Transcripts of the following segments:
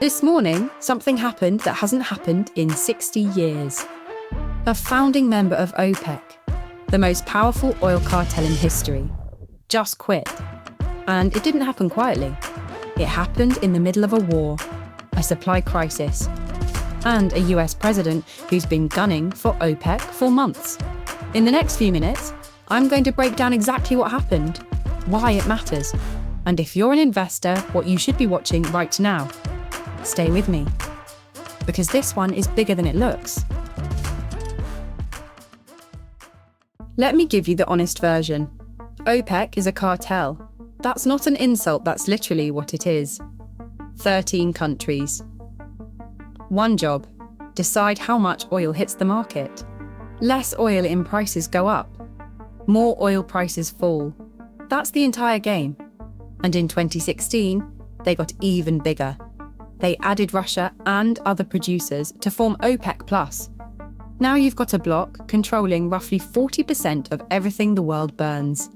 This morning, something happened that hasn't happened in 60 years. A founding member of OPEC, the most powerful oil cartel in history, just quit. And it didn't happen quietly. It happened in the middle of a war, a supply crisis, and a US president who's been gunning for OPEC for months. In the next few minutes, I'm going to break down exactly what happened, why it matters, and if you're an investor, what you should be watching right now. Stay with me, because this one is bigger than it looks. Let me give you the honest version. OPEC is a cartel. That's not an insult, that's literally what it is. 13 countries. One job: decide how much oil hits the market. Less oil in prices go up. More oil prices fall. That's the entire game. And in 2016, they got even bigger. They added Russia and other producers to form OPEC+. Now you've got a bloc controlling roughly 40% of everything the world burns.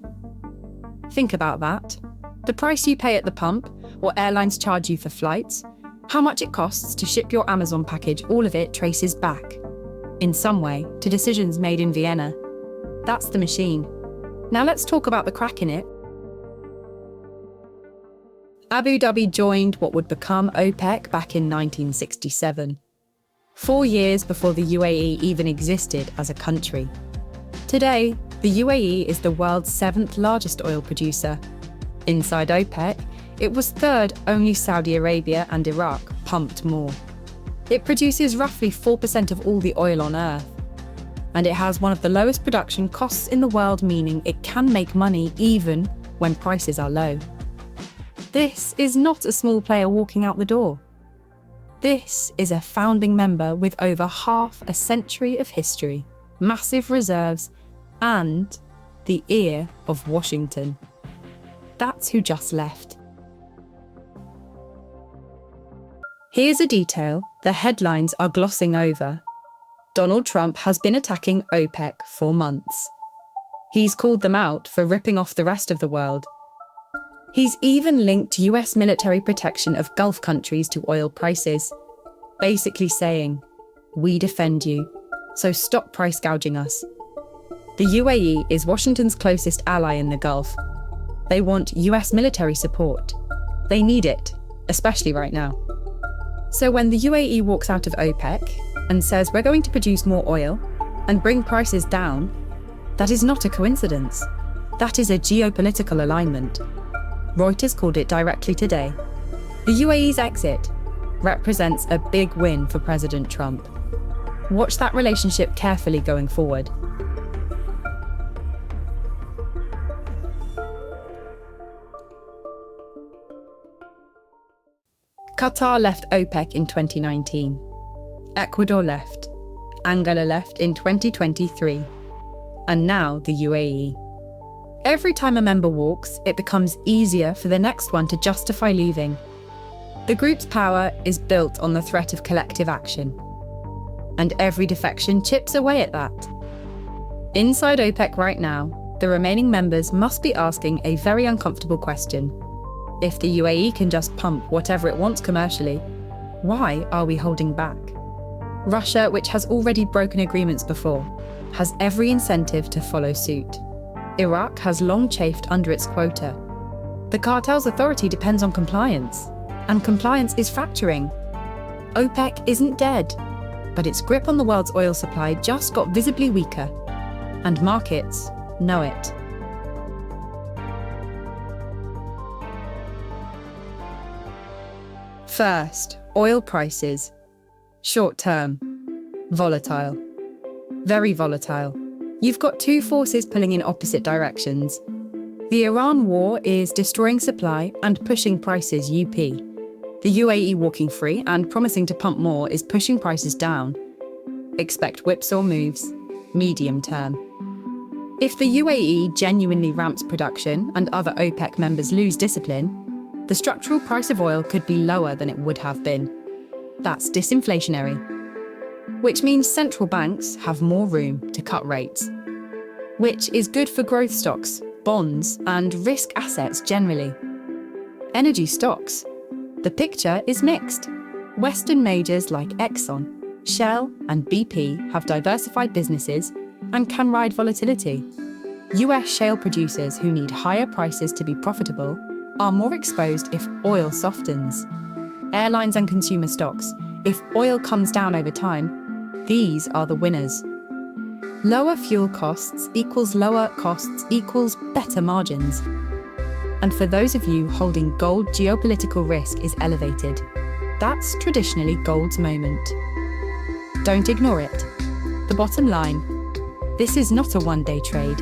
Think about that. The price you pay at the pump, what airlines charge you for flights, how much it costs to ship your Amazon package, all of it traces back, in some way, to decisions made in Vienna. That's the machine. Now let's talk about the crack in it. Abu Dhabi joined what would become OPEC back in 1967, 4 years before the UAE even existed as a country. Today, the UAE is the world's 7th largest oil producer. Inside OPEC, it was third, only Saudi Arabia and Iraq pumped more. It produces roughly 4% of all the oil on Earth. And it has one of the lowest production costs in the world, meaning it can make money even when prices are low. This is not a small player walking out the door. This is a founding member with over half a century of history, massive reserves, and the ear of Washington. That's who just left. Here's a detail the headlines are glossing over. Donald Trump has been attacking OPEC for months. He's called them out for ripping off the rest of the world. He's even linked US military protection of Gulf countries to oil prices, basically saying, "We defend you, so stop price gouging us." The UAE is Washington's closest ally in the Gulf. They want US military support. They need it, especially right now. So when the UAE walks out of OPEC and says we're going to produce more oil and bring prices down, that is not a coincidence. That is a geopolitical alignment. Reuters called it directly today. The UAE's exit represents a big win for President Trump. Watch that relationship carefully going forward. Qatar left OPEC in 2019. Ecuador left. Angola left in 2023. And now the UAE. Every time a member walks, it becomes easier for the next one to justify leaving. The group's power is built on the threat of collective action. And every defection chips away at that. Inside OPEC right now, the remaining members must be asking a very uncomfortable question. If the UAE can just pump whatever it wants commercially, why are we holding back? Russia, which has already broken agreements before, has every incentive to follow suit. Iraq has long chafed under its quota. The cartel's authority depends on compliance, and compliance is fracturing. OPEC isn't dead, but its grip on the world's oil supply just got visibly weaker, and markets know it. First, oil prices. Short term. Volatile. Very volatile. You've got two forces pulling in opposite directions. The Iran war is destroying supply and pushing prices up. The UAE walking free and promising to pump more is pushing prices down. Expect whipsaw moves, medium term. If the UAE genuinely ramps production and other OPEC members lose discipline, the structural price of oil could be lower than it would have been. That's disinflationary, which means central banks have more room to cut rates, which is good for growth stocks, bonds, and risk assets generally. Energy stocks. The picture is mixed. Western majors like Exxon, Shell, and BP have diversified businesses and can ride volatility. US shale producers who need higher prices to be profitable are more exposed if oil softens. Airlines and consumer stocks, if oil comes down over time, these are the winners. Lower fuel costs equals better margins. And for those of you holding gold, geopolitical risk is elevated. That's traditionally gold's moment. Don't ignore it. The bottom line, this is not a one-day trade.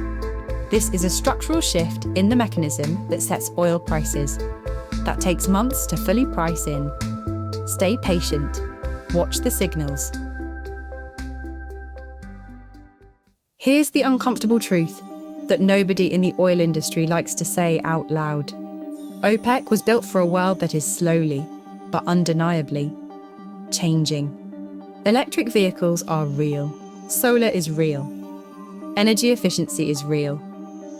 This is a structural shift in the mechanism that sets oil prices. That takes months to fully price in. Stay patient. Watch the signals. Here's the uncomfortable truth that nobody in the oil industry likes to say out loud. OPEC was built for a world that is slowly, but undeniably, changing. Electric vehicles are real. Solar is real. Energy efficiency is real.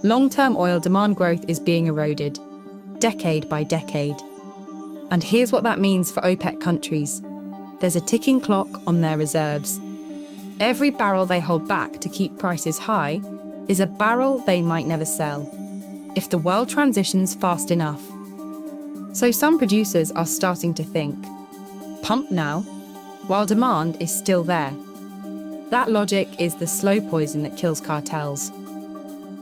Long-term oil demand growth is being eroded, decade by decade. And here's what that means for OPEC countries. There's a ticking clock on their reserves. Every barrel they hold back to keep prices high is a barrel they might never sell, if the world transitions fast enough. So some producers are starting to think, pump now, while demand is still there. That logic is the slow poison that kills cartels.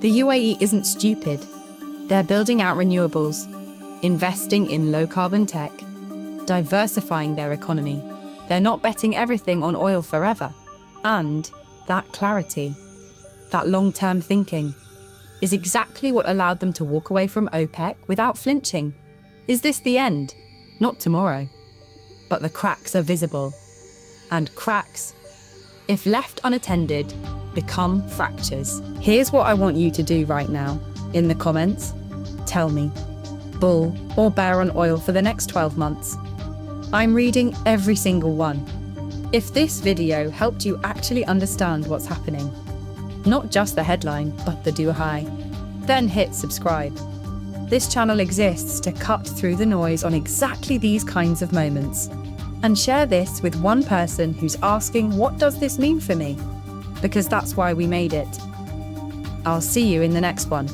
The UAE isn't stupid. They're building out renewables, investing in low-carbon tech, diversifying their economy. They're not betting everything on oil forever. And that clarity, that long-term thinking, is exactly what allowed them to walk away from OPEC without flinching. Is this the end? Not tomorrow. But the cracks are visible. And cracks, if left unattended, become fractures. Here's what I want you to do right now. In the comments, tell me, bull or bear on oil for the next 12 months? I'm reading every single one. If this video helped you actually understand what's happening, not just the headline, but the do-hi, then hit subscribe. This channel exists to cut through the noise on exactly these kinds of moments. And share this with one person who's asking, what does this mean for me? Because that's why we made it. I'll see you in the next one.